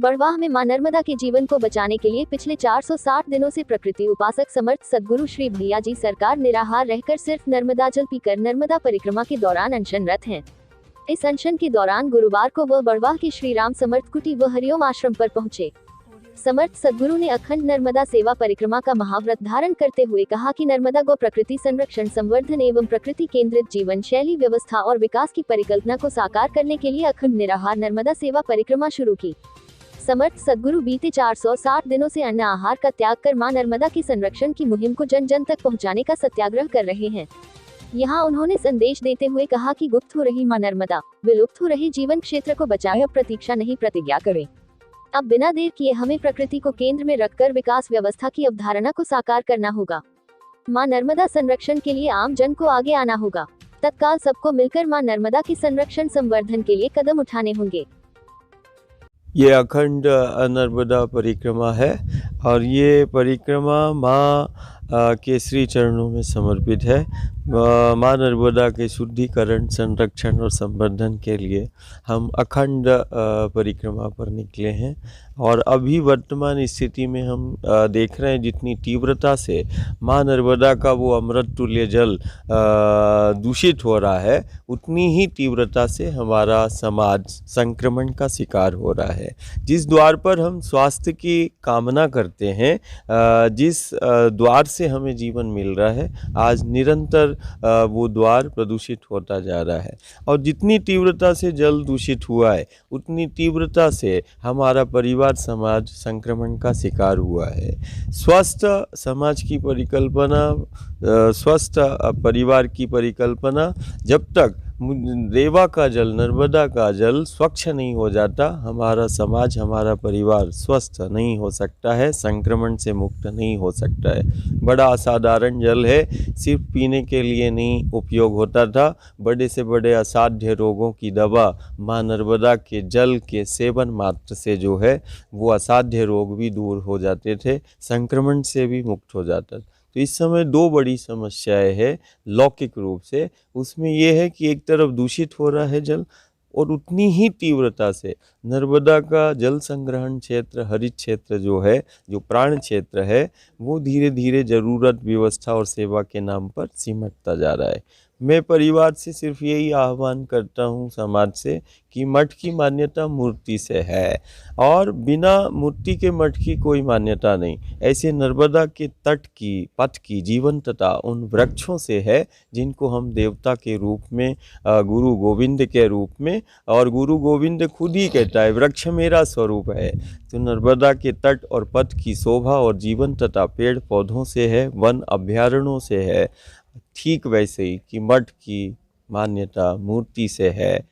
बड़वाह में मां नर्मदा के जीवन को बचाने के लिए पिछले 460 दिनों से प्रकृति उपासक समर्थ सद्गुरु श्री भैयाजी सरकार निराहार रहकर सिर्फ नर्मदा जल पीकर नर्मदा परिक्रमा के दौरान अनशनरत हैं। इस अनशन के दौरान गुरुवार को वह बड़वाह के श्री राम समर्थ कुटी व हरिओम आश्रम पर पहुंचे। समर्थ सद्गुरु ने अखंड नर्मदा सेवा परिक्रमा का महाव्रत धारण करते हुए कहा कि नर्मदा गो प्रकृति संरक्षण, संवर्धन एवं प्रकृति केंद्रित जीवन शैली व्यवस्था और विकास की परिकल्पना को साकार करने के लिए अखंड निराहार नर्मदा सेवा परिक्रमा शुरू की। समर्थ सद्गुरु बीते 460 दिनों से अन्न आहार का त्याग कर मां नर्मदा के संरक्षण की मुहिम को जन जन तक पहुंचाने का सत्याग्रह कर रहे हैं। यहां उन्होंने संदेश देते हुए कहा कि गुप्त हो रही मां नर्मदा, विलुप्त हो रहे जीवन क्षेत्र को बचाए, अब प्रतीक्षा नहीं प्रतिज्ञा करें। अब बिना देर किए हमें प्रकृति को केंद्र में रखकर विकास व्यवस्था की अवधारणा को साकार करना होगा। मां नर्मदा संरक्षण के लिए आम जन को आगे आना होगा। तत्काल सबको मिलकर मां नर्मदा की संरक्षण संवर्धन के लिए कदम उठाने होंगे। ये अखंड नर्मदा परिक्रमा है और ये परिक्रमा माँ के श्री चरणों में समर्पित है। माँ नर्मदा के शुद्धिकरण, संरक्षण और संवर्धन के लिए हम अखंड परिक्रमा पर निकले हैं। और अभी वर्तमान स्थिति में हम देख रहे हैं जितनी तीव्रता से माँ नर्मदा का वो अमृत तुल्य जल दूषित हो रहा है, उतनी ही तीव्रता से हमारा समाज संक्रमण का शिकार हो रहा है। जिस द्वार पर हम स्वास्थ्य की कामना करते हैं, जिस द्वार से हमें जीवन मिल रहा है, आज निरंतर वो द्वार प्रदूषित होता जा रहा है। और जितनी तीव्रता से जल दूषित हुआ है, उतनी तीव्रता से हमारा परिवार समाज संक्रमण का शिकार हुआ है। स्वस्थ समाज की परिकल्पना, स्वस्थ परिवार की परिकल्पना, जब तक रेवा का जल, नर्मदा का जल स्वच्छ नहीं हो जाता, हमारा समाज, हमारा परिवार स्वस्थ नहीं हो सकता है, संक्रमण से मुक्त नहीं हो सकता है। बड़ा असाधारण जल है, सिर्फ पीने के लिए नहीं उपयोग होता था। बड़े से बड़े असाध्य रोगों की दवा माँ नर्मदा के जल के सेवन मात्र से जो है वो असाध्य रोग भी दूर हो जाते थे, संक्रमण से भी मुक्त हो जाता था। तो इस समय दो बड़ी समस्याएं हैं लौकिक रूप से। उसमें यह है कि एक तरफ दूषित हो रहा है जल, और उतनी ही तीव्रता से नर्मदा का जल संग्रहण क्षेत्र, हरित क्षेत्र जो है, जो प्राण क्षेत्र है, वो धीरे धीरे जरूरत, व्यवस्था और सेवा के नाम पर सिमटता जा रहा है। मैं परिवार से सिर्फ यही आह्वान करता हूँ, समाज से, कि मठ की मान्यता मूर्ति से है और बिना मूर्ति के मठ की कोई मान्यता नहीं। ऐसे नर्मदा के तट की, पथ की जीवंतता उन वृक्षों से है जिनको हम देवता के रूप में, गुरु गोविंद के रूप में, और गुरु गोविंद खुद ही कहता है वृक्ष मेरा स्वरूप है। तो नर्मदा के तट और पथ की शोभा और जीवंतता पेड़ पौधों से है, वन अभ्यारण्यों से है। ठीक वैसे ही कि मठ की मान्यता मूर्ति से है।